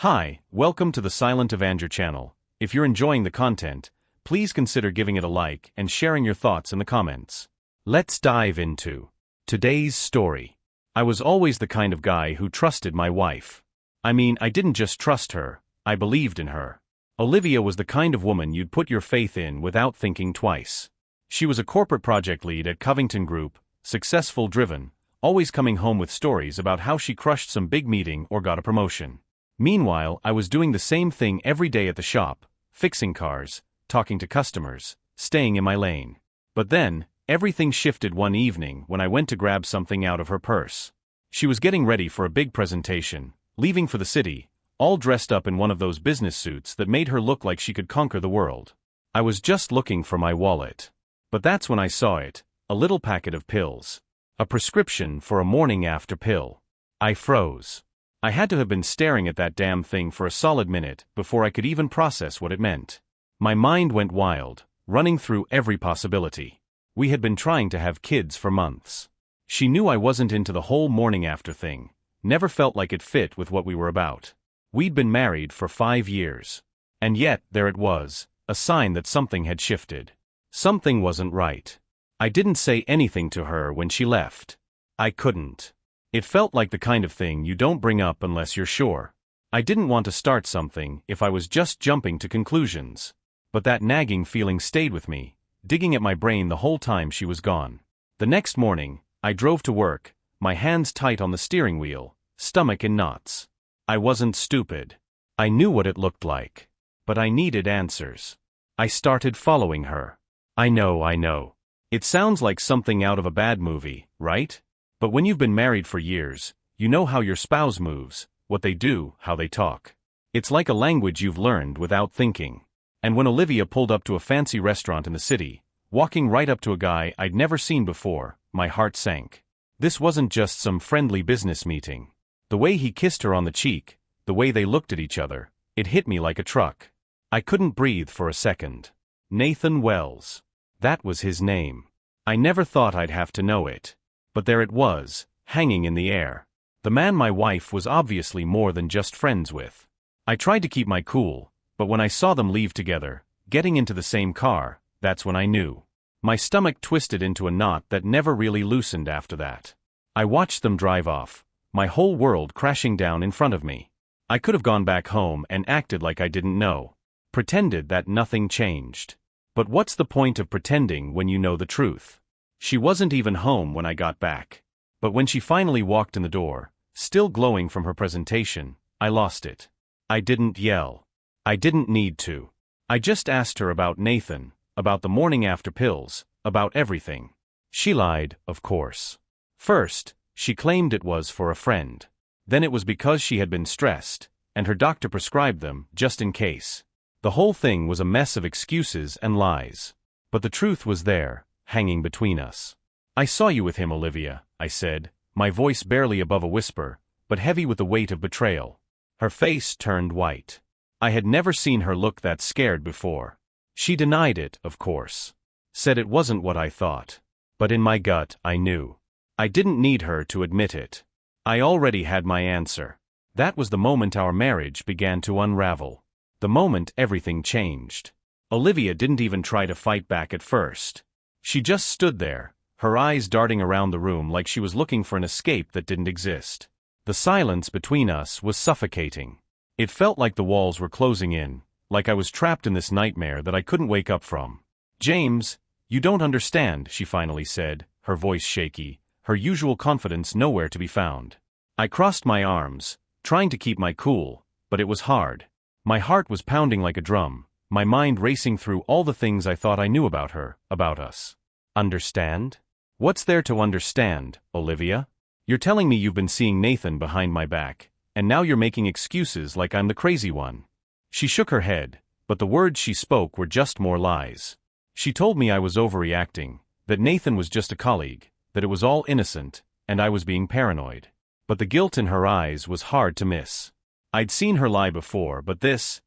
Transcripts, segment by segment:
Hi, welcome to the Silent Avenger channel. If you're enjoying the content, please consider giving it a like and sharing your thoughts in the comments. Let's dive into today's story. I was always the kind of guy who trusted my wife. I didn't just trust her, I believed in her. Olivia was the kind of woman you'd put your faith in without thinking twice. She was a corporate project lead at Covington Group, successful, driven, always coming home with stories about how she crushed some big meeting or got a promotion. Meanwhile, I was doing the same thing every day at the shop, fixing cars, talking to customers, staying in my lane. But then, everything shifted one evening when I went to grab something out of her purse. She was getting ready for a big presentation, leaving for the city, all dressed up in one of those business suits that made her look like she could conquer the world. I was just looking for my wallet. But that's when I saw it, a little packet of pills. A prescription for a morning after pill. I froze. I had to have been staring at that damn thing for a solid minute before I could even process what it meant. My mind went wild, running through every possibility. We had been trying to have kids for months. She knew I wasn't into the whole morning after thing, never felt like it fit with what we were about. We'd been married for 5 years. And yet, there it was, a sign that something had shifted. Something wasn't right. I didn't say anything to her when she left. I couldn't. It felt like the kind of thing you don't bring up unless you're sure. I didn't want to start something if I was just jumping to conclusions. But that nagging feeling stayed with me, digging at my brain the whole time she was gone. The next morning, I drove to work, my hands tight on the steering wheel, stomach in knots. I wasn't stupid. I knew what it looked like. But I needed answers. I started following her. I know. It sounds like something out of a bad movie, right? But when you've been married for years, you know how your spouse moves, what they do, how they talk. It's like a language you've learned without thinking. And when Olivia pulled up to a fancy restaurant in the city, walking right up to a guy I'd never seen before, my heart sank. This wasn't just some friendly business meeting. The way he kissed her on the cheek, the way they looked at each other, it hit me like a truck. I couldn't breathe for a second. Nathan Wells. That was his name. I never thought I'd have to know it. But there it was, hanging in the air. The man my wife was obviously more than just friends with. I tried to keep my cool, but when I saw them leave together, getting into the same car, that's when I knew. My stomach twisted into a knot that never really loosened after that. I watched them drive off, my whole world crashing down in front of me. I could have gone back home and acted like I didn't know. Pretended that nothing changed. But what's the point of pretending when you know the truth? She wasn't even home when I got back. But when she finally walked in the door, still glowing from her presentation, I lost it. I didn't yell. I didn't need to. I just asked her about Nathan, about the morning after pills, about everything. She lied, of course. First, she claimed it was for a friend. Then it was because she had been stressed, and her doctor prescribed them, just in case. The whole thing was a mess of excuses and lies. But the truth was there, hanging between us. I saw you with him, Olivia, I said, my voice barely above a whisper, but heavy with the weight of betrayal. Her face turned white. I had never seen her look that scared before. She denied it, of course. Said it wasn't what I thought. But in my gut, I knew. I didn't need her to admit it. I already had my answer. That was the moment our marriage began to unravel. The moment everything changed. Olivia didn't even try to fight back at first. She just stood there, her eyes darting around the room like she was looking for an escape that didn't exist. The silence between us was suffocating. It felt like the walls were closing in, like I was trapped in this nightmare that I couldn't wake up from. "James, you don't understand," she finally said, her voice shaky, her usual confidence nowhere to be found. I crossed my arms, trying to keep my cool, but it was hard. My heart was pounding like a drum, my mind racing through all the things I thought I knew about her, about us. Understand? What's there to understand, Olivia? You're telling me you've been seeing Nathan behind my back, and now you're making excuses like I'm the crazy one. She shook her head, but the words she spoke were just more lies. She told me I was overreacting, that Nathan was just a colleague, that it was all innocent, and I was being paranoid. But the guilt in her eyes was hard to miss. I'd seen her lie before, but this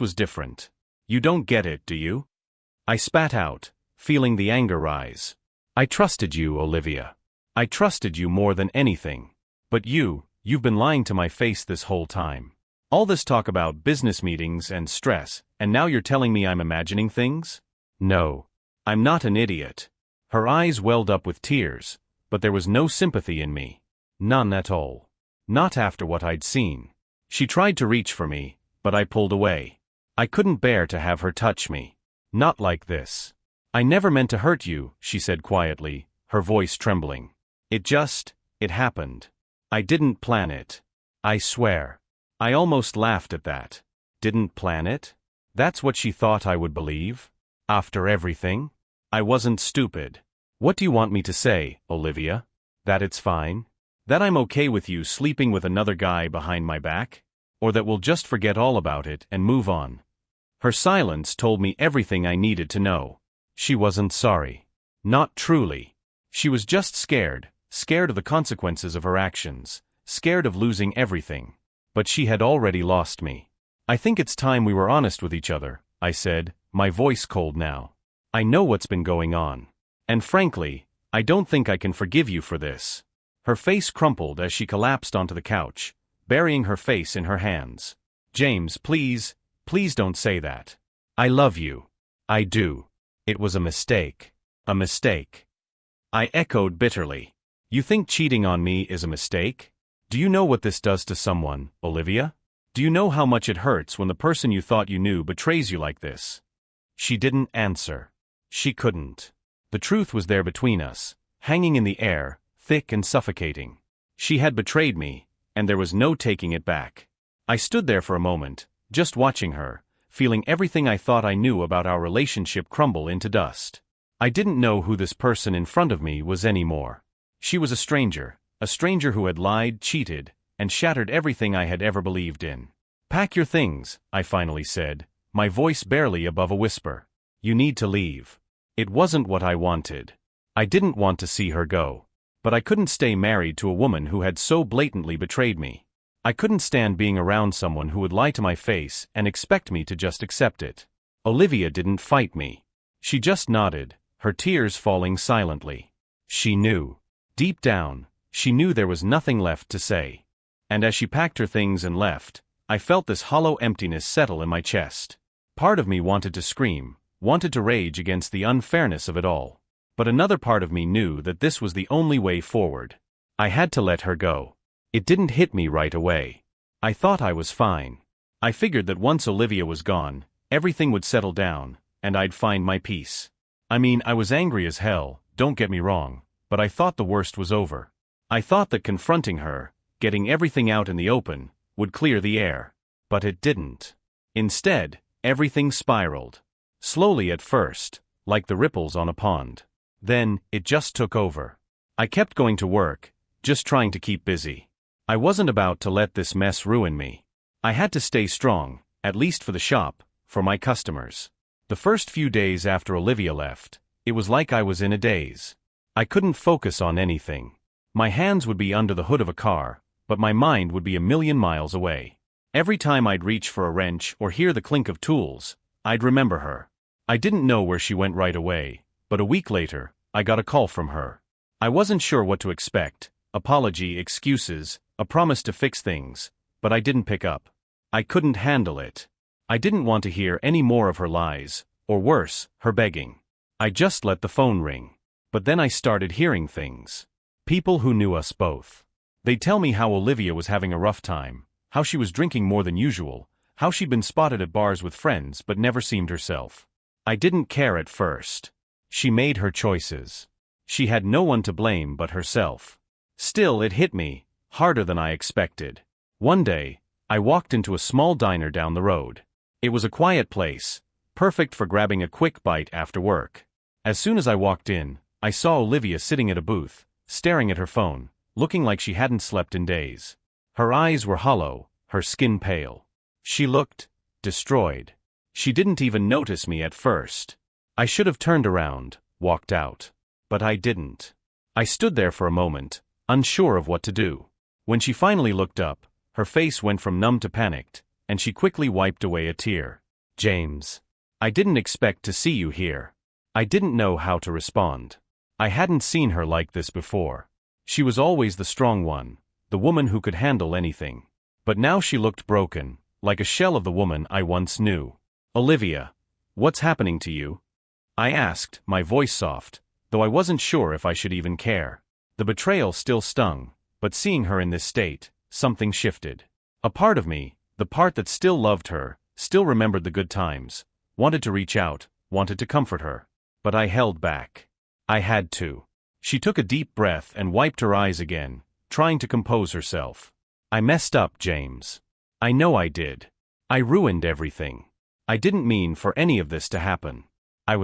was different. You don't get it, do you? I spat out, feeling the anger rise. I trusted you, Olivia. I trusted you more than anything. But you've been lying to my face this whole time. All this talk about business meetings and stress, and now you're telling me I'm imagining things? No. I'm not an idiot. Her eyes welled up with tears, but there was no sympathy in me. None at all. Not after what I'd seen. She tried to reach for me, but I pulled away. I couldn't bear to have her touch me. Not like this. I never meant to hurt you, she said quietly, her voice trembling. It happened. I didn't plan it. I swear. I almost laughed at that. Didn't plan it? That's what she thought I would believe? After everything? I wasn't stupid. What do you want me to say, Olivia? That it's fine? That I'm okay with you sleeping with another guy behind my back? Or that we'll just forget all about it and move on? Her silence told me everything I needed to know. She wasn't sorry. Not truly. She was just scared of the consequences of her actions, scared of losing everything. But she had already lost me. I think it's time we were honest with each other, I said, my voice cold now. I know what's been going on. And frankly, I don't think I can forgive you for this. Her face crumpled as she collapsed onto the couch, burying her face in her hands. James, please don't say that. I love you. I do. It was a mistake. A mistake. I echoed bitterly. You think cheating on me is a mistake? Do you know what this does to someone, Olivia? Do you know how much it hurts when the person you thought you knew betrays you like this? She didn't answer. She couldn't. The truth was there between us, hanging in the air, thick and suffocating. She had betrayed me, and there was no taking it back. I stood there for a moment, just watching her, feeling everything I thought I knew about our relationship crumble into dust. I didn't know who this person in front of me was anymore. She was a stranger who had lied, cheated, and shattered everything I had ever believed in. Pack your things, I finally said, my voice barely above a whisper. You need to leave. It wasn't what I wanted. I didn't want to see her go. But I couldn't stay married to a woman who had so blatantly betrayed me. I couldn't stand being around someone who would lie to my face and expect me to just accept it. Olivia didn't fight me. She just nodded, her tears falling silently. She knew. Deep down, she knew there was nothing left to say. And as she packed her things and left, I felt this hollow emptiness settle in my chest. Part of me wanted to scream, wanted to rage against the unfairness of it all. But another part of me knew that this was the only way forward. I had to let her go. It didn't hit me right away. I thought I was fine. I figured that once Olivia was gone, everything would settle down, and I'd find my peace. I mean, I was angry as hell, don't get me wrong, but I thought the worst was over. I thought that confronting her, getting everything out in the open, would clear the air. But it didn't. Instead, everything spiraled. Slowly at first, like the ripples on a pond. Then, it just took over. I kept going to work, just trying to keep busy. I wasn't about to let this mess ruin me. I had to stay strong, at least for the shop, for my customers. The first few days after Olivia left, it was like I was in a daze. I couldn't focus on anything. My hands would be under the hood of a car, but my mind would be a million miles away. Every time I'd reach for a wrench or hear the clink of tools, I'd remember her. I didn't know where she went right away, but a week later, I got a call from her. I wasn't sure what to expect, apology, excuses, a promise to fix things, but I didn't pick up. I couldn't handle it. I didn't want to hear any more of her lies, or worse, her begging. I just let the phone ring. But then I started hearing things. People who knew us both. They'd tell me how Olivia was having a rough time, how she was drinking more than usual, how she'd been spotted at bars with friends but never seemed herself. I didn't care at first. She made her choices. She had no one to blame but herself. Still, it hit me, harder than I expected. One day, I walked into a small diner down the road. It was a quiet place, perfect for grabbing a quick bite after work. As soon as I walked in, I saw Olivia sitting at a booth, staring at her phone, looking like she hadn't slept in days. Her eyes were hollow, her skin pale. She looked destroyed. She didn't even notice me at first. I should have turned around, walked out. But I didn't. I stood there for a moment, unsure of what to do. When she finally looked up, her face went from numb to panicked, and she quickly wiped away a tear. James. I didn't expect to see you here. I didn't know how to respond. I hadn't seen her like this before. She was always the strong one, the woman who could handle anything. But now she looked broken, like a shell of the woman I once knew. "Olivia, what's happening to you?" I asked, my voice soft, though I wasn't sure if I should even care. The betrayal still stung, but seeing her in this state, something shifted. A part of me, the part that still loved her, still remembered the good times, wanted to reach out, wanted to comfort her. But I held back. I had to. She took a deep breath and wiped her eyes again, trying to compose herself. "I messed up, James. I know I did. I ruined everything. I didn't mean for any of this to happen. I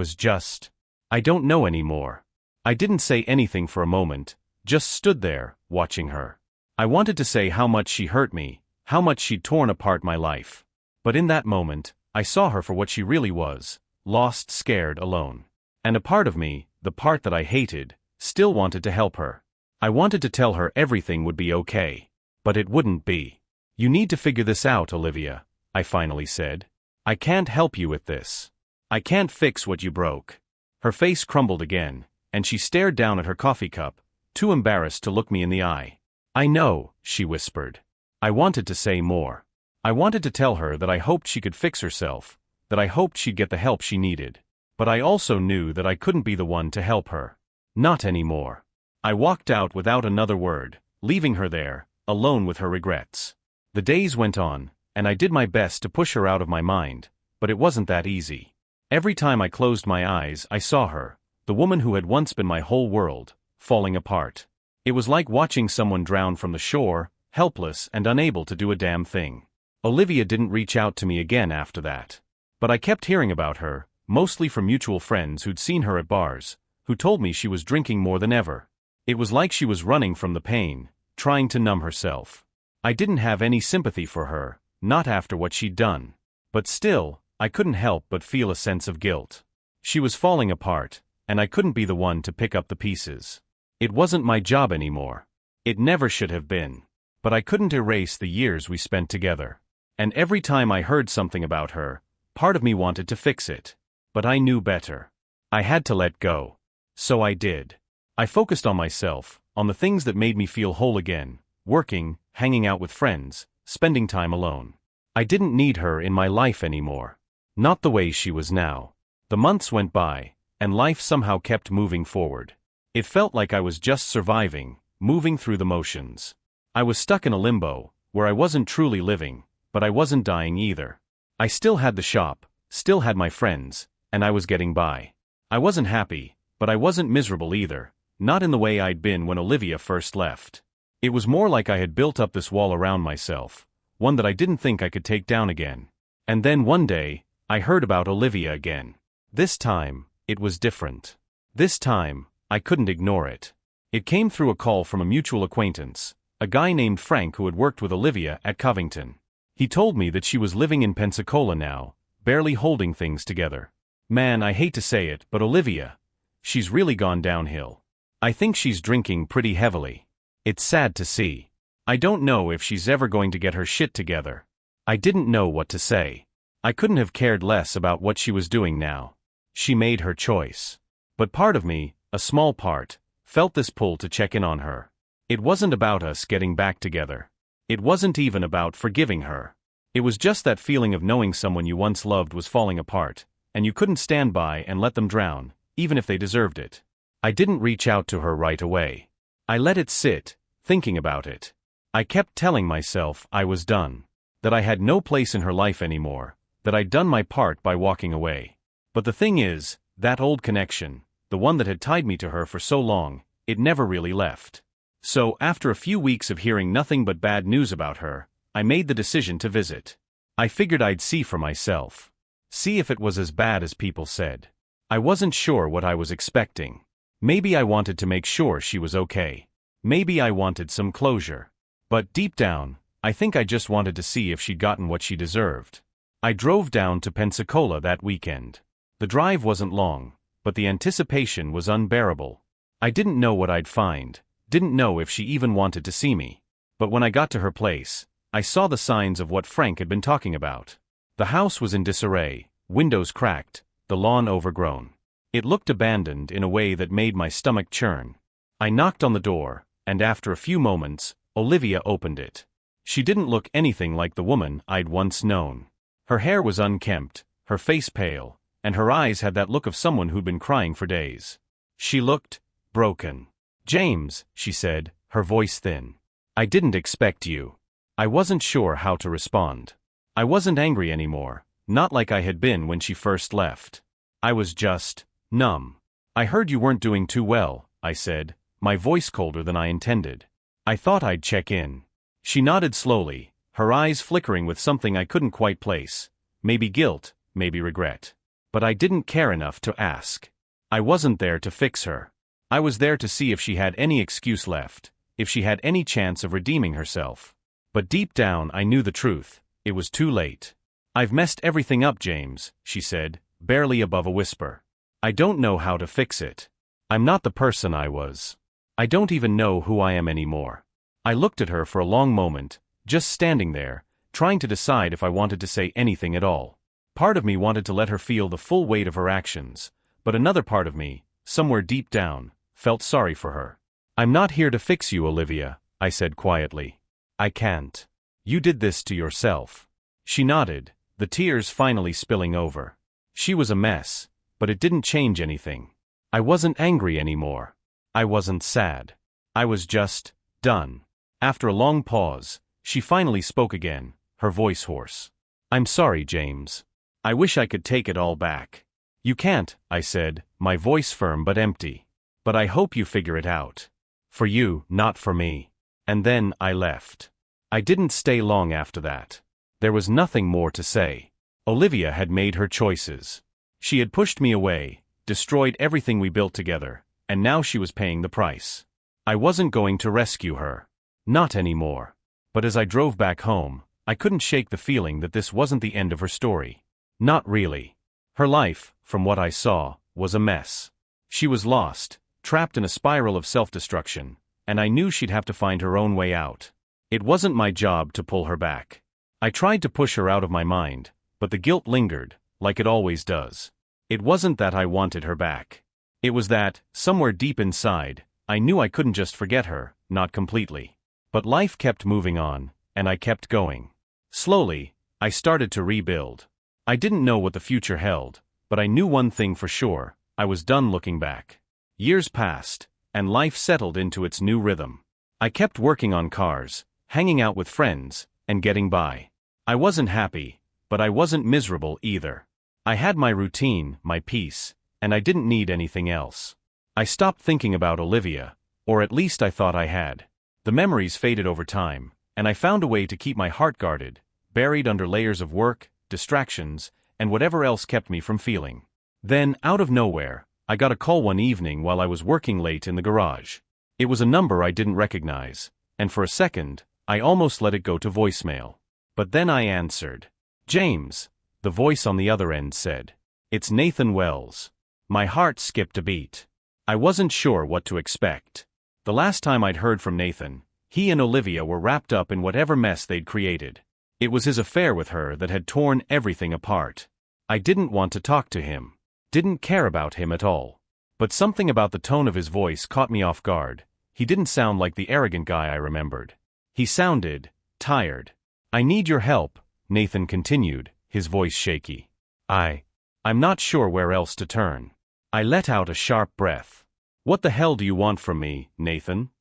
don't know anymore." I didn't say anything for a moment, just stood there, watching her. I wanted to say how much she hurt me, how much she'd torn apart my life. But in that moment, I saw her for what she really was, lost, scared, alone. And a part of me, the part that I hated, still wanted to help her. I wanted to tell her everything would be okay. But it wouldn't be. "You need to figure this out, Olivia," I finally said. "I can't help you with this. I can't fix what you broke." Her face crumbled again, and she stared down at her coffee cup, too embarrassed to look me in the eye. "I know," she whispered. I wanted to say more. I wanted to tell her that I hoped she could fix herself, that I hoped she'd get the help she needed. But I also knew that I couldn't be the one to help her. Not anymore. I walked out without another word, leaving her there, alone with her regrets. The days went on, and I did my best to push her out of my mind, but it wasn't that easy. Every time I closed my eyes, I saw her, the woman who had once been my whole world, falling apart. It was like watching someone drown from the shore, helpless and unable to do a damn thing. Olivia didn't reach out to me again after that. But I kept hearing about her, mostly from mutual friends who'd seen her at bars, who told me she was drinking more than ever. It was like she was running from the pain, trying to numb herself. I didn't have any sympathy for her, not after what she'd done. But still, I couldn't help but feel a sense of guilt. She was falling apart, and I couldn't be the one to pick up the pieces. It wasn't my job anymore. It never should have been. But I couldn't erase the years we spent together. And every time I heard something about her, part of me wanted to fix it. But I knew better. I had to let go. So I did. I focused on myself, on the things that made me feel whole again, working, hanging out with friends, spending time alone. I didn't need her in my life anymore. Not the way she was now. The months went by, and life somehow kept moving forward. It felt like I was just surviving, moving through the motions. I was stuck in a limbo, where I wasn't truly living, but I wasn't dying either. I still had the shop, still had my friends, and I was getting by. I wasn't happy, but I wasn't miserable either, not in the way I'd been when Olivia first left. It was more like I had built up this wall around myself, one that I didn't think I could take down again. And then one day, I heard about Olivia again. This time, it was different. This time, I couldn't ignore it. It came through a call from a mutual acquaintance, a guy named Frank who had worked with Olivia at Covington. He told me that she was living in Pensacola now, barely holding things together. Man, I hate to say it, but Olivia, she's really gone downhill. I think she's drinking pretty heavily. It's sad to see. I don't know if she's ever going to get her shit together. I didn't know what to say. I couldn't have cared less about what she was doing now. She made her choice. But part of me, a small part, felt this pull to check in on her. It wasn't about us getting back together. It wasn't even about forgiving her. It was just that feeling of knowing someone you once loved was falling apart, and you couldn't stand by and let them drown, even if they deserved it. I didn't reach out to her right away. I let it sit, thinking about it. I kept telling myself I was done, that I had no place in her life anymore, that I'd done my part by walking away. But the thing is, that old connection, the one that had tied me to her for so long, it never really left. So, after a few weeks of hearing nothing but bad news about her, I made the decision to visit. I figured I'd see for myself. See if it was as bad as people said. I wasn't sure what I was expecting. Maybe I wanted to make sure she was okay. Maybe I wanted some closure. But deep down, I think I just wanted to see if she'd gotten what she deserved. I drove down to Pensacola that weekend. The drive wasn't long, but the anticipation was unbearable. I didn't know what I'd find, didn't know if she even wanted to see me. But when I got to her place, I saw the signs of what Frank had been talking about. The house was in disarray, windows cracked, the lawn overgrown. It looked abandoned in a way that made my stomach churn. I knocked on the door, and after a few moments, Olivia opened it. She didn't look anything like the woman I'd once known. Her hair was unkempt, her face pale, and her eyes had that look of someone who'd been crying for days. She looked broken. "James," she said, her voice thin. "I didn't expect you." I wasn't sure how to respond. I wasn't angry anymore, not like I had been when she first left. I was just numb. "I heard you weren't doing too well," I said, my voice colder than I intended. "I thought I'd check in." She nodded slowly, her eyes flickering with something I couldn't quite place. Maybe guilt, maybe regret. But I didn't care enough to ask. I wasn't there to fix her. I was there to see if she had any excuse left, if she had any chance of redeeming herself. But deep down I knew the truth. It was too late. "I've messed everything up, James," she said, barely above a whisper. "I don't know how to fix it. I'm not the person I was. I don't even know who I am anymore." I looked at her for a long moment, just standing there, trying to decide if I wanted to say anything at all. Part of me wanted to let her feel the full weight of her actions, but another part of me, somewhere deep down, felt sorry for her. "I'm not here to fix you, Olivia," I said quietly. "I can't. You did this to yourself." She nodded, the tears finally spilling over. She was a mess, but it didn't change anything. I wasn't angry anymore. I wasn't sad. I was just done. After a long pause, she finally spoke again, her voice hoarse. "I'm sorry, James. I wish I could take it all back." "You can't," I said, my voice firm but empty. "But I hope you figure it out. For you, not for me." And then I left. I didn't stay long after that. There was nothing more to say. Olivia had made her choices. She had pushed me away, destroyed everything we built together, and now she was paying the price. I wasn't going to rescue her. Not anymore. But as I drove back home, I couldn't shake the feeling that this wasn't the end of her story. Not really. Her life, from what I saw, was a mess. She was lost, trapped in a spiral of self-destruction, and I knew she'd have to find her own way out. It wasn't my job to pull her back. I tried to push her out of my mind, but the guilt lingered, like it always does. It wasn't that I wanted her back. It was that, somewhere deep inside, I knew I couldn't just forget her, not completely. But life kept moving on, and I kept going. Slowly, I started to rebuild. I didn't know what the future held, but I knew one thing for sure: I was done looking back. Years passed, and life settled into its new rhythm. I kept working on cars, hanging out with friends, and getting by. I wasn't happy, but I wasn't miserable either. I had my routine, my peace, and I didn't need anything else. I stopped thinking about Olivia, or at least I thought I had. The memories faded over time, and I found a way to keep my heart guarded, buried under layers of work, distractions, and whatever else kept me from feeling. Then, out of nowhere, I got a call one evening while I was working late in the garage. It was a number I didn't recognize, and for a second, I almost let it go to voicemail. But then I answered. "James," the voice on the other end said. "It's Nathan Wells." My heart skipped a beat. I wasn't sure what to expect. The last time I'd heard from Nathan, he and Olivia were wrapped up in whatever mess they'd created. It was his affair with her that had torn everything apart. I didn't want to talk to him. Didn't care about him at all. But something about the tone of his voice caught me off guard. He didn't sound like the arrogant guy I remembered. He sounded tired. "I need your help," Nathan continued, his voice shaky. I'm not sure where else to turn." I let out a sharp breath. "What the hell do you want from me, Nathan?"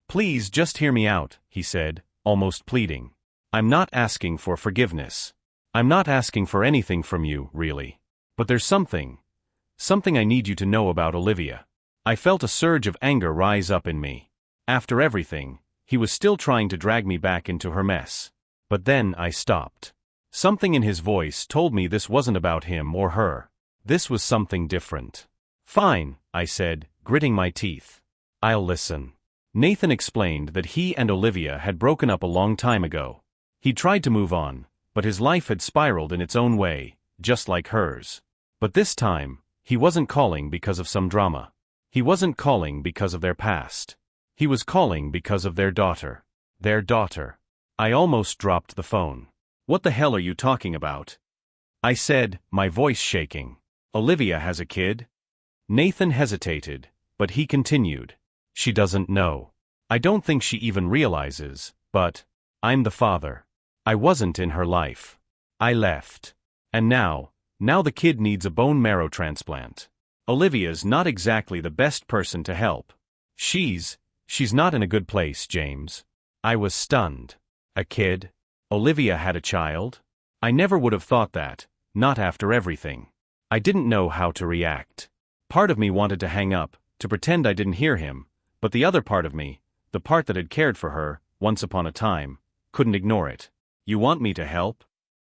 "Please just hear me out," he said, almost pleading. "I'm not asking for forgiveness. I'm not asking for anything from you, really. But there's something I need you to know about Olivia." I felt a surge of anger rise up in me. After everything, he was still trying to drag me back into her mess. But then I stopped. Something in his voice told me this wasn't about him or her. This was something different. "Fine," I said, gritting my teeth. "I'll listen." Nathan explained that he and Olivia had broken up a long time ago. He'd tried to move on, but his life had spiraled in its own way, just like hers. But this time, he wasn't calling because of some drama. He wasn't calling because of their past. He was calling because of their daughter. Their daughter. I almost dropped the phone. "What the hell are you talking about?" I said, my voice shaking. "Olivia has a kid?" Nathan hesitated, but he continued. "She doesn't know. I don't think she even realizes, but..." I'm the father. I wasn't in her life. I left. And now the kid needs a bone marrow transplant. Olivia's not exactly the best person to help. She's not in a good place, James. I was stunned. A kid? Olivia had a child? I never would have thought that, not after everything. I didn't know how to react. Part of me wanted to hang up, to pretend I didn't hear him, but the other part of me, the part that had cared for her, once upon a time, couldn't ignore it. You want me to help?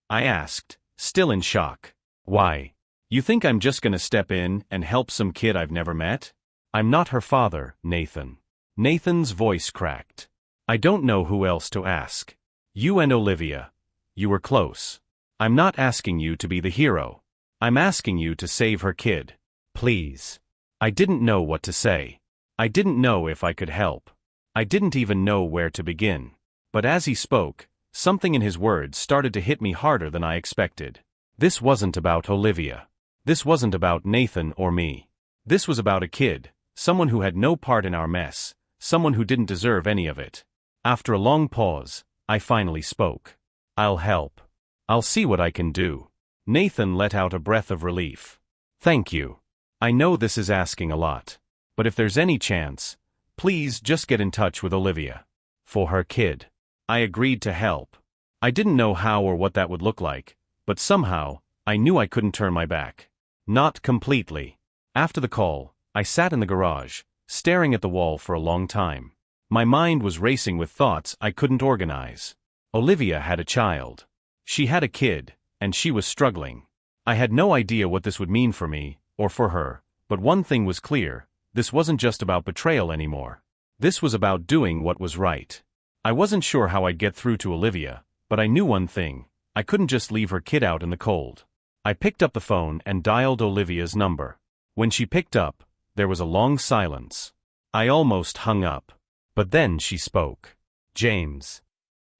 I asked, still in shock. Why? You think I'm just gonna step in and help some kid I've never met? I'm not her father, Nathan. Nathan's voice cracked. I don't know who else to ask. You and Olivia. You were close. I'm not asking you to be the hero. I'm asking you to save her kid. Please. I didn't know what to say. I didn't know if I could help. I didn't even know where to begin. But as he spoke, something in his words started to hit me harder than I expected. This wasn't about Olivia. This wasn't about Nathan or me. This was about a kid, someone who had no part in our mess, someone who didn't deserve any of it. After a long pause, I finally spoke. I'll help. I'll see what I can do. Nathan let out a breath of relief. Thank you. I know this is asking a lot. But if there's any chance, please just get in touch with Olivia. For her kid. I agreed to help. I didn't know how or what that would look like, but somehow, I knew I couldn't turn my back. Not completely. After the call, I sat in the garage, staring at the wall for a long time. My mind was racing with thoughts I couldn't organize. Olivia had a child. She had a kid, and she was struggling. I had no idea what this would mean for me, or for her, but one thing was clear, this wasn't just about betrayal anymore. This was about doing what was right. I wasn't sure how I'd get through to Olivia, but I knew one thing, I couldn't just leave her kid out in the cold. I picked up the phone and dialed Olivia's number. When she picked up, there was a long silence. I almost hung up. But then she spoke. James.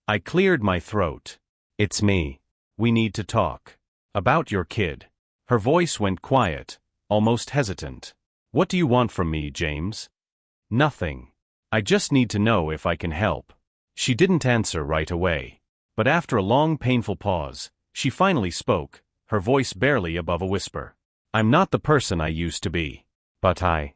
I cleared my throat. It's me. We need to talk. About your kid. Her voice went quiet, almost hesitant. What do you want from me, James? Nothing. I just need to know if I can help. She didn't answer right away. But after a long painful pause, she finally spoke, her voice barely above a whisper. I'm not the person I used to be. But I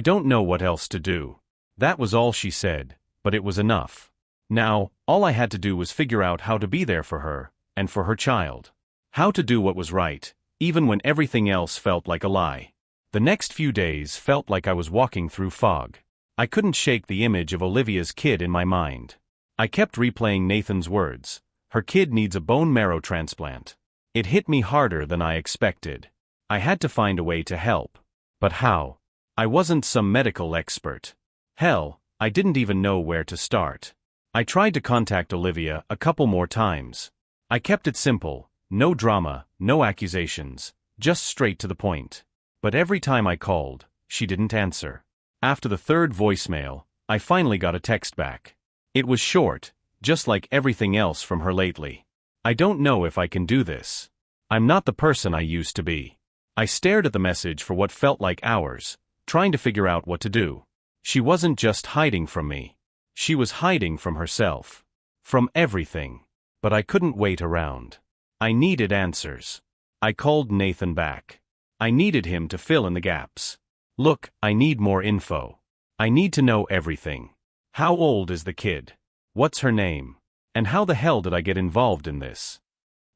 don't know what else to do. That was all she said, but it was enough. Now, all I had to do was figure out how to be there for her, and for her child. How to do what was right, even when everything else felt like a lie. The next few days felt like I was walking through fog. I couldn't shake the image of Olivia's kid in my mind. I kept replaying Nathan's words. Her kid needs a bone marrow transplant. It hit me harder than I expected. I had to find a way to help. But how? I wasn't some medical expert. Hell, I didn't even know where to start. I tried to contact Olivia a couple more times. I kept it simple, no drama, no accusations, just straight to the point. But every time I called, she didn't answer. After the third voicemail, I finally got a text back. It was short, just like everything else from her lately. I don't know if I can do this. I'm not the person I used to be. I stared at the message for what felt like hours, trying to figure out what to do. She wasn't just hiding from me. She was hiding from herself. From everything. But I couldn't wait around. I needed answers. I called Nathan back. I needed him to fill in the gaps. Look, I need more info. I need to know everything. How old is the kid? What's her name? And how the hell did I get involved in this?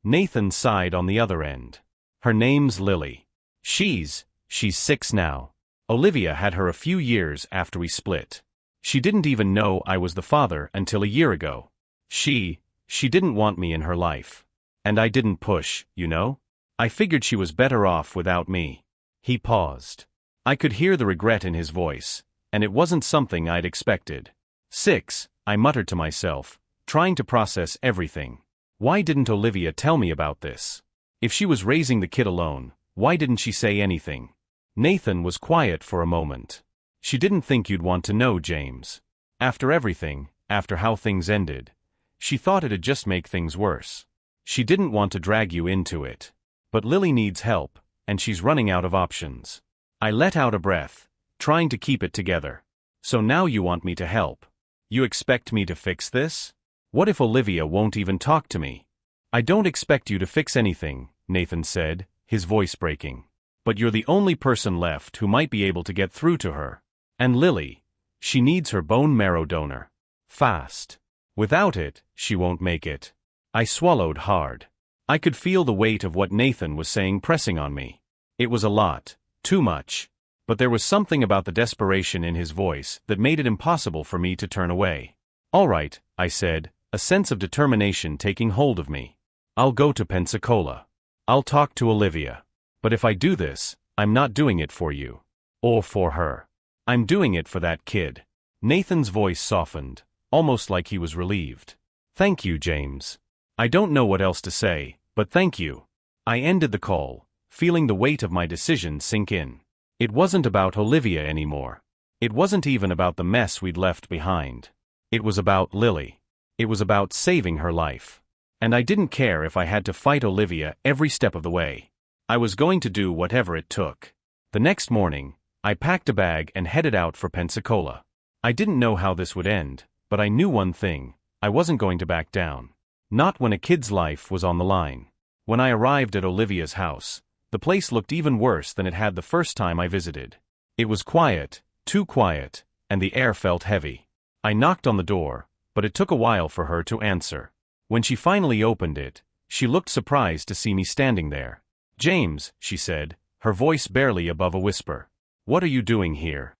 Nathan sighed on the other end. Her name's Lily. She's 6 now. Olivia had her a few years after we split. She didn't even know I was the father until a year ago. She didn't want me in her life. And I didn't push, you know? I figured she was better off without me. He paused. I could hear the regret in his voice, and it wasn't something I'd expected. 6, I muttered to myself, trying to process everything. Why didn't Olivia tell me about this? If she was raising the kid alone, why didn't she say anything? Nathan was quiet for a moment. She didn't think you'd want to know, James. After everything, after how things ended, she thought it'd just make things worse. She didn't want to drag you into it. But Lily needs help, and she's running out of options. I let out a breath, trying to keep it together. So now you want me to help. You expect me to fix this? What if Olivia won't even talk to me? I don't expect you to fix anything, Nathan said, his voice breaking. But you're the only person left who might be able to get through to her. And Lily, she needs her bone marrow donor. Fast. Without it, she won't make it. I swallowed hard. I could feel the weight of what Nathan was saying pressing on me. It was a lot, too much. But there was something about the desperation in his voice that made it impossible for me to turn away. All right, I said, a sense of determination taking hold of me. I'll go to Pensacola. I'll talk to Olivia. But if I do this, I'm not doing it for you. Or for her. I'm doing it for that kid. Nathan's voice softened, almost like he was relieved. Thank you, James. I don't know what else to say, but thank you. I ended the call, feeling the weight of my decision sink in. It wasn't about Olivia anymore. It wasn't even about the mess we'd left behind. It was about Lily. It was about saving her life. And I didn't care if I had to fight Olivia every step of the way. I was going to do whatever it took. The next morning, I packed a bag and headed out for Pensacola. I didn't know how this would end, but I knew one thing: I wasn't going to back down. Not when a kid's life was on the line. When I arrived at Olivia's house, the place looked even worse than it had the first time I visited. It was quiet, too quiet, and the air felt heavy. I knocked on the door, but it took a while for her to answer. When she finally opened it, she looked surprised to see me standing there. "James," she said, her voice barely above a whisper. "What are you doing here?"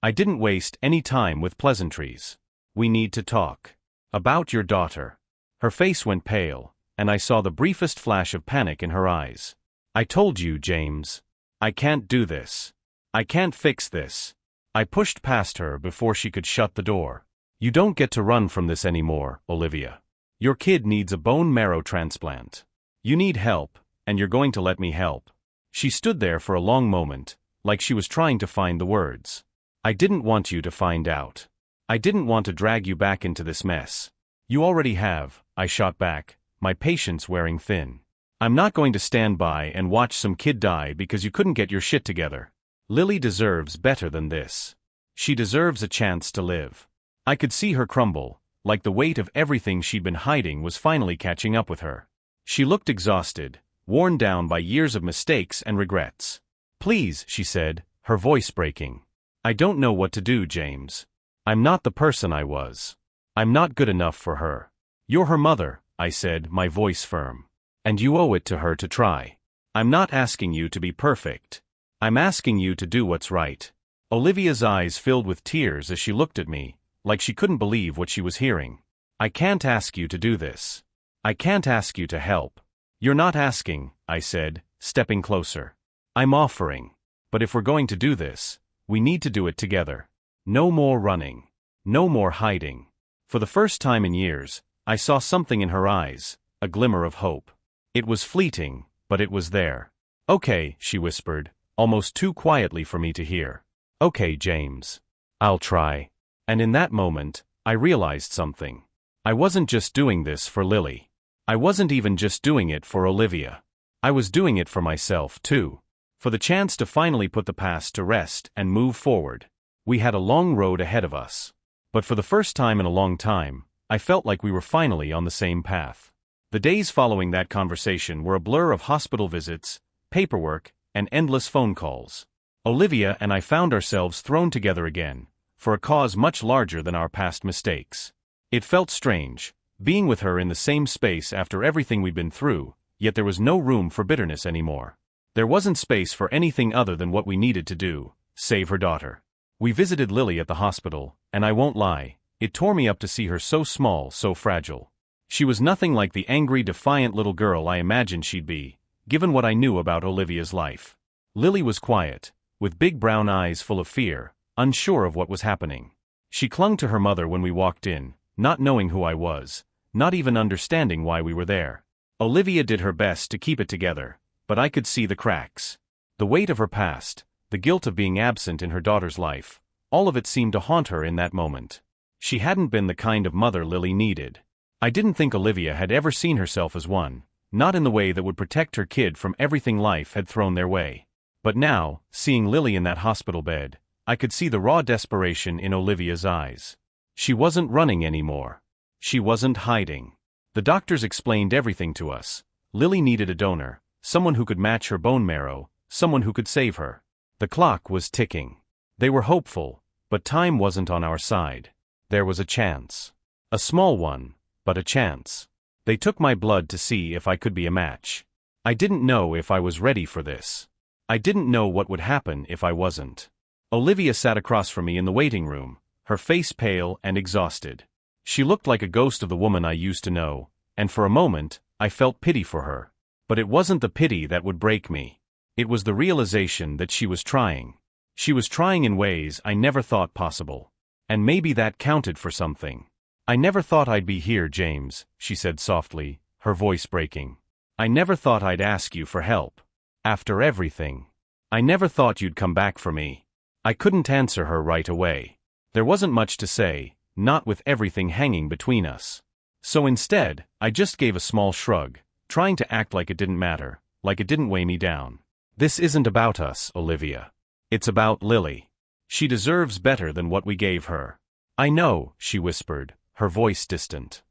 I didn't waste any time with pleasantries. "We need to talk. About your daughter." Her face went pale, and I saw the briefest flash of panic in her eyes. "I told you, James. I can't do this. I can't fix this." I pushed past her before she could shut the door. "You don't get to run from this anymore, Olivia. Your kid needs a bone marrow transplant. You need help, and you're going to let me help." She stood there for a long moment, like she was trying to find the words. "I didn't want you to find out. I didn't want to drag you back into this mess." "You already have," I shot back, my patience wearing thin. "I'm not going to stand by and watch some kid die because you couldn't get your shit together. Lily deserves better than this. She deserves a chance to live." I could see her crumble, like the weight of everything she'd been hiding was finally catching up with her. She looked exhausted, worn down by years of mistakes and regrets. "Please," she said, her voice breaking. "I don't know what to do, James. I'm not the person I was. I'm not good enough for her." "You're her mother," I said, my voice firm. "And you owe it to her to try. I'm not asking you to be perfect. I'm asking you to do what's right." Olivia's eyes filled with tears as she looked at me, like she couldn't believe what she was hearing. "I can't ask you to do this. I can't ask you to help." "You're not asking," I said, stepping closer. "I'm offering. But if we're going to do this, we need to do it together. No more running. No more hiding." For the first time in years, I saw something in her eyes, a glimmer of hope. It was fleeting, but it was there. "Okay," she whispered, almost too quietly for me to hear. "Okay, James. I'll try." And in that moment, I realized something. I wasn't just doing this for Lily. I wasn't even just doing it for Olivia. I was doing it for myself, too. For the chance to finally put the past to rest and move forward. We had a long road ahead of us. But for the first time in a long time, I felt like we were finally on the same path. The days following that conversation were a blur of hospital visits, paperwork, and endless phone calls. Olivia and I found ourselves thrown together again, for a cause much larger than our past mistakes. It felt strange, being with her in the same space after everything we'd been through, yet there was no room for bitterness anymore. There wasn't space for anything other than what we needed to do: save her daughter. We visited Lily at the hospital, and I won't lie, it tore me up to see her so small, so fragile. She was nothing like the angry, defiant little girl I imagined she'd be, given what I knew about Olivia's life. Lily was quiet, with big brown eyes full of fear, unsure of what was happening. She clung to her mother when we walked in, not knowing who I was, not even understanding why we were there. Olivia did her best to keep it together, but I could see the cracks. The weight of her past, the guilt of being absent in her daughter's life, all of it seemed to haunt her in that moment. She hadn't been the kind of mother Lily needed. I didn't think Olivia had ever seen herself as one, not in the way that would protect her kid from everything life had thrown their way. But now, seeing Lily in that hospital bed, I could see the raw desperation in Olivia's eyes. She wasn't running anymore. She wasn't hiding. The doctors explained everything to us. Lily needed a donor, someone who could match her bone marrow, someone who could save her. The clock was ticking. They were hopeful, but time wasn't on our side. There was a chance. A small one, but a chance. They took my blood to see if I could be a match. I didn't know if I was ready for this. I didn't know what would happen if I wasn't. Olivia sat across from me in the waiting room, her face pale and exhausted. She looked like a ghost of the woman I used to know, and for a moment, I felt pity for her. But it wasn't the pity that would break me. It was the realization that she was trying. She was trying in ways I never thought possible. And maybe that counted for something. I never thought I'd be here, James, she said softly, her voice breaking. I never thought I'd ask you for help. After everything. I never thought you'd come back for me. I couldn't answer her right away. There wasn't much to say, not with everything hanging between us. So instead, I just gave a small shrug, trying to act like it didn't matter, like it didn't weigh me down. This isn't about us, Olivia. It's about Lily. She deserves better than what we gave her. I know, she whispered, her voice distant.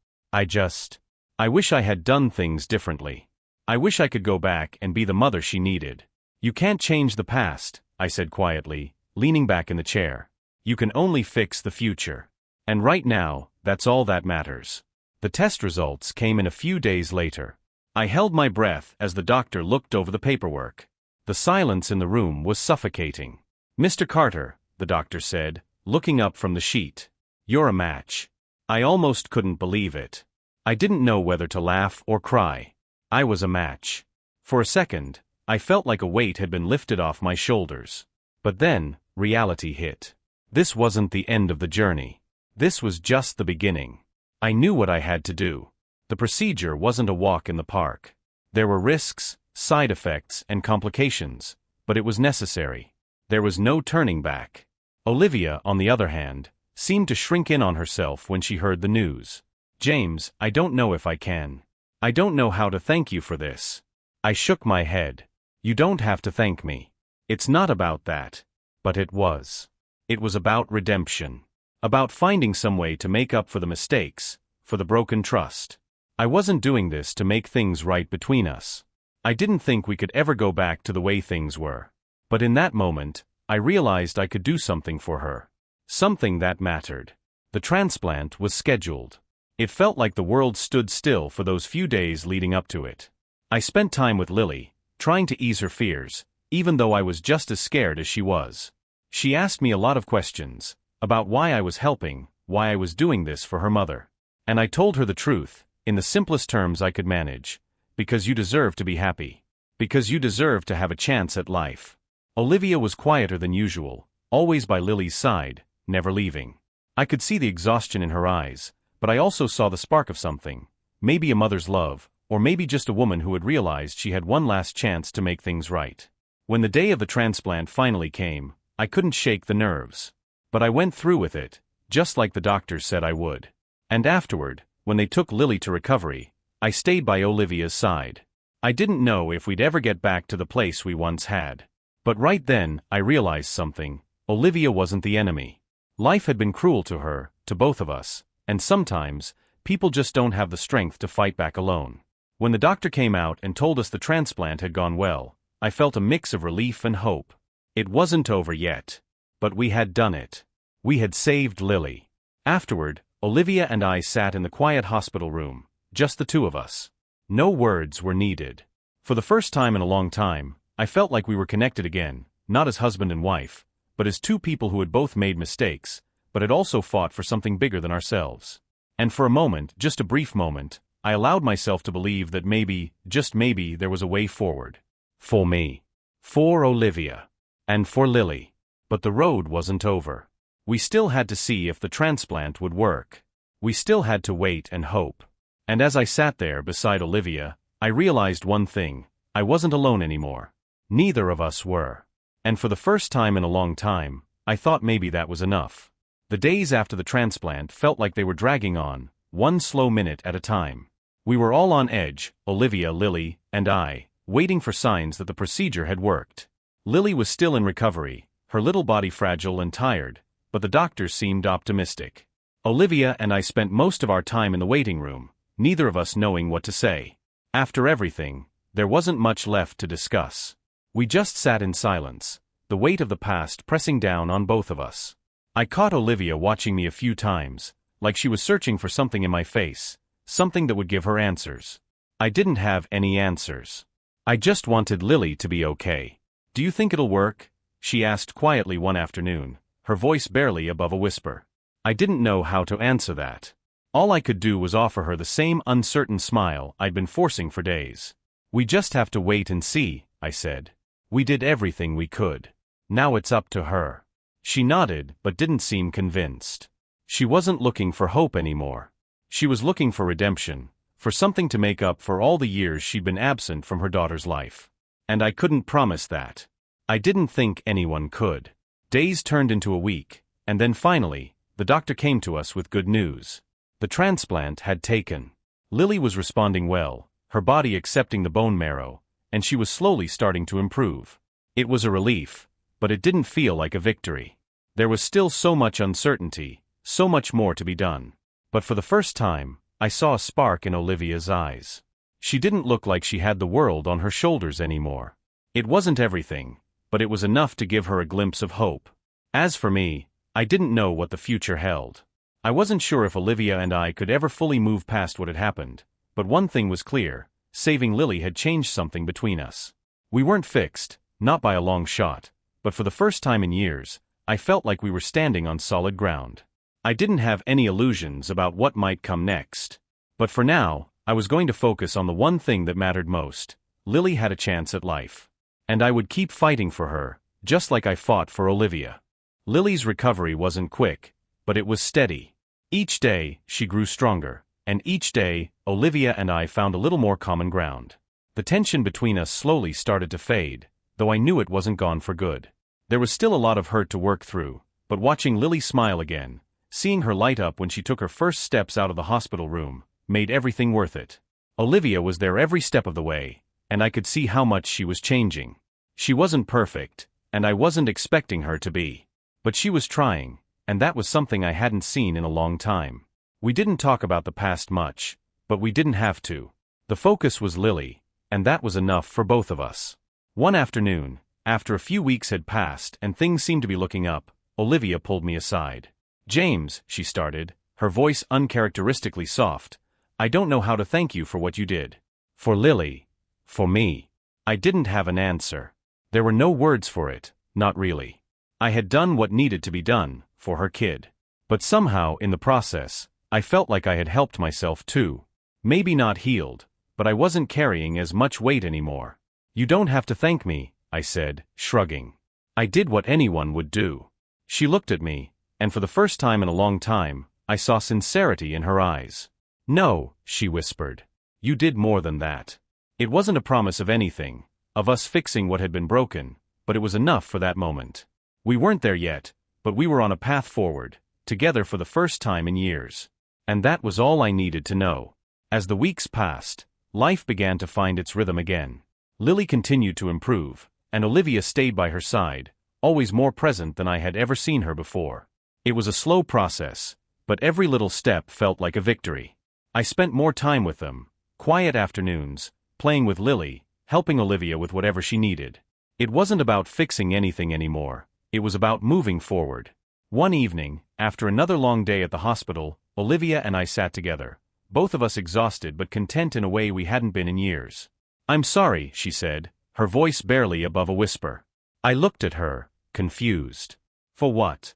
I wish I had done things differently. I wish I could go back and be the mother she needed. You can't change the past, I said quietly, leaning back in the chair. You can only fix the future. And right now, that's all that matters. The test results came in a few days later. I held my breath as the doctor looked over the paperwork. The silence in the room was suffocating. Mr. Carter, the doctor said, looking up from the sheet. You're a match. I almost couldn't believe it. I didn't know whether to laugh or cry. I was a match. For a second, I felt like a weight had been lifted off my shoulders. But then, reality hit. This wasn't the end of the journey. This was just the beginning. I knew what I had to do. The procedure wasn't a walk in the park. There were risks, side effects, and complications, but it was necessary. There was no turning back. Olivia, on the other hand, seemed to shrink in on herself when she heard the news. James, I don't know if I can. I don't know how to thank you for this. I shook my head. You don't have to thank me. It's not about that. But it was. It was about redemption. About finding some way to make up for the mistakes, for the broken trust. I wasn't doing this to make things right between us. I didn't think we could ever go back to the way things were. But in that moment, I realized I could do something for her. Something that mattered. The transplant was scheduled. It felt like the world stood still for those few days leading up to it. I spent time with Lily, trying to ease her fears, even though I was just as scared as she was. She asked me a lot of questions, about why I was helping, why I was doing this for her mother. And I told her the truth, in the simplest terms I could manage. Because you deserve to be happy. Because you deserve to have a chance at life. Olivia was quieter than usual, always by Lily's side, never leaving. I could see the exhaustion in her eyes, but I also saw the spark of something, maybe a mother's love, or maybe just a woman who had realized she had one last chance to make things right. When the day of the transplant finally came, I couldn't shake the nerves. But I went through with it, just like the doctors said I would. And afterward, when they took Lily to recovery, I stayed by Olivia's side. I didn't know if we'd ever get back to the place we once had. But right then, I realized something. Olivia wasn't the enemy. Life had been cruel to her, to both of us, and sometimes, people just don't have the strength to fight back alone. When the doctor came out and told us the transplant had gone well, I felt a mix of relief and hope. It wasn't over yet. But we had done it. We had saved Lily. Afterward, Olivia and I sat in the quiet hospital room, just the two of us. No words were needed. For the first time in a long time, I felt like we were connected again, not as husband and wife, but as two people who had both made mistakes, but had also fought for something bigger than ourselves. And for a moment, just a brief moment, I allowed myself to believe that maybe, just maybe, there was a way forward. For me. For Olivia. And for Lily. But the road wasn't over. We still had to see if the transplant would work. We still had to wait and hope. And as I sat there beside Olivia, I realized one thing. I wasn't alone anymore. Neither of us were. And for the first time in a long time, I thought maybe that was enough. The days after the transplant felt like they were dragging on, one slow minute at a time. We were all on edge, Olivia, Lily, and I, waiting for signs that the procedure had worked. Lily was still in recovery, her little body fragile and tired, but the doctors seemed optimistic. Olivia and I spent most of our time in the waiting room, neither of us knowing what to say. After everything, there wasn't much left to discuss. We just sat in silence, the weight of the past pressing down on both of us. I caught Olivia watching me a few times, like she was searching for something in my face, something that would give her answers. I didn't have any answers. I just wanted Lily to be okay. "Do you think it'll work?" she asked quietly one afternoon, her voice barely above a whisper. I didn't know how to answer that. All I could do was offer her the same uncertain smile I'd been forcing for days. "We just have to wait and see," I said. "We did everything we could. Now it's up to her." She nodded but didn't seem convinced. She wasn't looking for hope anymore. She was looking for redemption, for something to make up for all the years she'd been absent from her daughter's life. And I couldn't promise that. I didn't think anyone could. Days turned into a week, and then finally, the doctor came to us with good news. The transplant had taken. Lily was responding well, her body accepting the bone marrow, and she was slowly starting to improve. It was a relief, but it didn't feel like a victory. There was still so much uncertainty, so much more to be done. But for the first time, I saw a spark in Olivia's eyes. She didn't look like she had the world on her shoulders anymore. It wasn't everything, but it was enough to give her a glimpse of hope. As for me, I didn't know what the future held. I wasn't sure if Olivia and I could ever fully move past what had happened, but one thing was clear: saving Lily had changed something between us. We weren't fixed, not by a long shot, but for the first time in years, I felt like we were standing on solid ground. I didn't have any illusions about what might come next. But for now, I was going to focus on the one thing that mattered most. Lily had a chance at life. And I would keep fighting for her, just like I fought for Olivia. Lily's recovery wasn't quick, but it was steady. Each day, she grew stronger, and each day, Olivia and I found a little more common ground. The tension between us slowly started to fade, though I knew it wasn't gone for good. There was still a lot of hurt to work through, but watching Lily smile again, seeing her light up when she took her first steps out of the hospital room, made everything worth it. Olivia was there every step of the way, and I could see how much she was changing. She wasn't perfect, and I wasn't expecting her to be. But she was trying, and that was something I hadn't seen in a long time. We didn't talk about the past much, but we didn't have to. The focus was Lily, and that was enough for both of us. One afternoon, after a few weeks had passed and things seemed to be looking up, Olivia pulled me aside. "James," she started, her voice uncharacteristically soft, "I don't know how to thank you for what you did. For Lily. For me." I didn't have an answer. There were no words for it, not really. I had done what needed to be done, for her kid. But somehow, in the process, I felt like I had helped myself too. Maybe not healed, but I wasn't carrying as much weight anymore. "You don't have to thank me," I said, shrugging. "I did what anyone would do." She looked at me, and for the first time in a long time, I saw sincerity in her eyes. "No," she whispered. "You did more than that." It wasn't a promise of anything, of us fixing what had been broken, but it was enough for that moment. We weren't there yet, but we were on a path forward, together for the first time in years. And that was all I needed to know. As the weeks passed, life began to find its rhythm again. Lily continued to improve, and Olivia stayed by her side, always more present than I had ever seen her before. It was a slow process, but every little step felt like a victory. I spent more time with them, quiet afternoons, playing with Lily, helping Olivia with whatever she needed. It wasn't about fixing anything anymore, it was about moving forward. One evening, after another long day at the hospital, Olivia and I sat together, both of us exhausted but content in a way we hadn't been in years. "I'm sorry," she said, her voice barely above a whisper. I looked at her, confused. "For what?"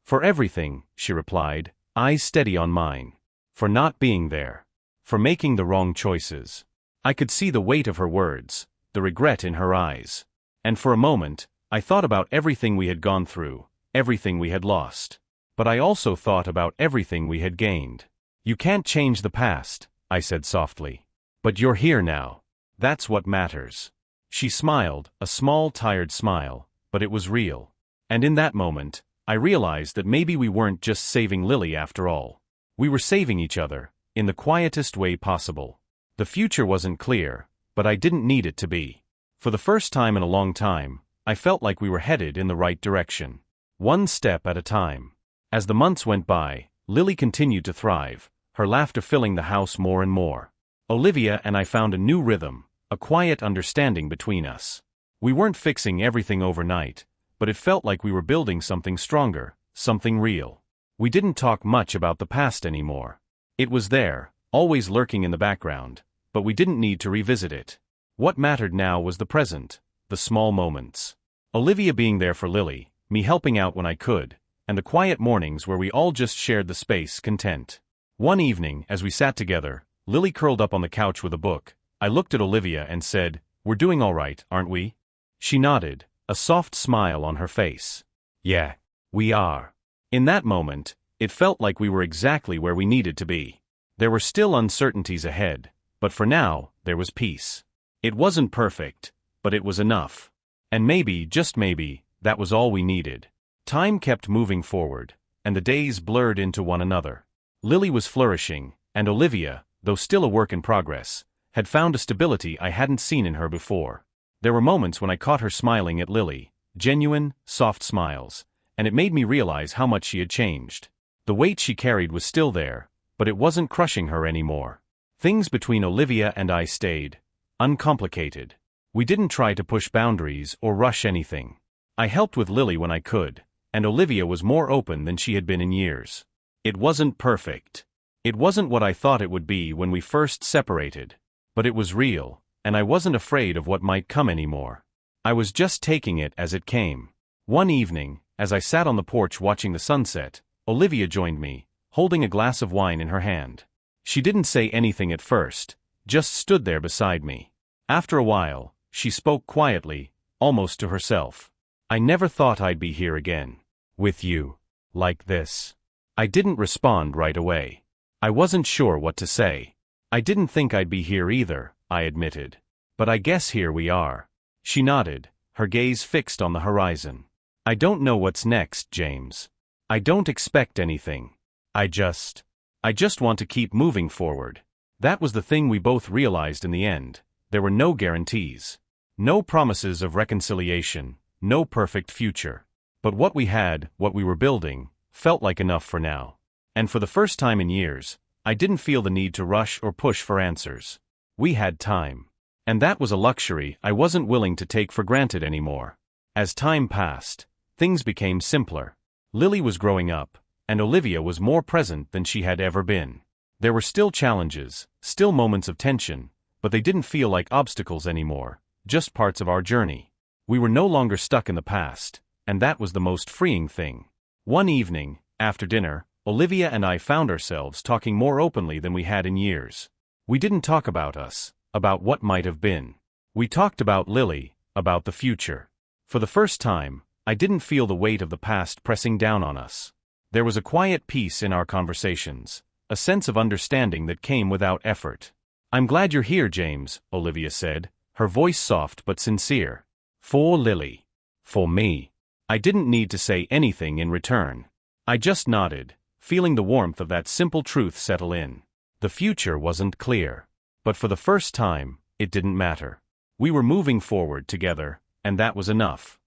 "For everything," she replied, eyes steady on mine. "For not being there. For making the wrong choices." I could see the weight of her words, the regret in her eyes. And for a moment, I thought about everything we had gone through, everything we had lost. But I also thought about everything we had gained. "You can't change the past," I said softly. "But you're here now. That's what matters." She smiled, a small tired smile, but it was real. And in that moment, I realized that maybe we weren't just saving Lily after all. We were saving each other, in the quietest way possible. The future wasn't clear, but I didn't need it to be. For the first time in a long time, I felt like we were headed in the right direction. One step at a time. As the months went by, Lily continued to thrive, her laughter filling the house more and more. Olivia and I found a new rhythm, a quiet understanding between us. We weren't fixing everything overnight, but it felt like we were building something stronger, something real. We didn't talk much about the past anymore. It was there, always lurking in the background, but we didn't need to revisit it. What mattered now was the present, the small moments. Olivia being there for Lily, me helping out when I could, and the quiet mornings where we all just shared the space content. One evening, as we sat together, Lily curled up on the couch with a book. I looked at Olivia and said, "We're doing all right, aren't we?" She nodded, a soft smile on her face. "Yeah, we are." In that moment, it felt like we were exactly where we needed to be. There were still uncertainties ahead, but for now, there was peace. It wasn't perfect, but it was enough. And maybe, just maybe, that was all we needed. Time kept moving forward, and the days blurred into one another. Lily was flourishing, and Olivia, though still a work in progress, had found a stability I hadn't seen in her before. There were moments when I caught her smiling at Lily, genuine, soft smiles, and it made me realize how much she had changed. The weight she carried was still there, but it wasn't crushing her anymore. Things between Olivia and I stayed uncomplicated. We didn't try to push boundaries or rush anything. I helped with Lily when I could, and Olivia was more open than she had been in years. It wasn't perfect. It wasn't what I thought it would be when we first separated, but it was real, and I wasn't afraid of what might come anymore. I was just taking it as it came. One evening, as I sat on the porch watching the sunset, Olivia joined me, holding a glass of wine in her hand. She didn't say anything at first, just stood there beside me. After a while, she spoke quietly, almost to herself. "I never thought I'd be here again. With you. Like this." I didn't respond right away. I wasn't sure what to say. "I didn't think I'd be here either," I admitted. "But I guess here we are." She nodded, her gaze fixed on the horizon. "I don't know what's next, James. I don't expect anything. I just want to keep moving forward." That was the thing we both realized in the end. There were no guarantees. No promises of reconciliation, no perfect future. But what we had, what we were building, felt like enough for now. And for the first time in years, I didn't feel the need to rush or push for answers. We had time. And that was a luxury I wasn't willing to take for granted anymore. As time passed, things became simpler. Lily was growing up, and Olivia was more present than she had ever been. There were still challenges, still moments of tension, but they didn't feel like obstacles anymore, just parts of our journey. We were no longer stuck in the past, and that was the most freeing thing. One evening, after dinner, Olivia and I found ourselves talking more openly than we had in years. We didn't talk about us, about what might have been. We talked about Lily, about the future. For the first time, I didn't feel the weight of the past pressing down on us. There was a quiet peace in our conversations, a sense of understanding that came without effort. "I'm glad you're here, James," Olivia said, her voice soft but sincere. "For Lily. For me." I didn't need to say anything in return. I just nodded, feeling the warmth of that simple truth settle in. The future wasn't clear. But for the first time, it didn't matter. We were moving forward together, and that was enough.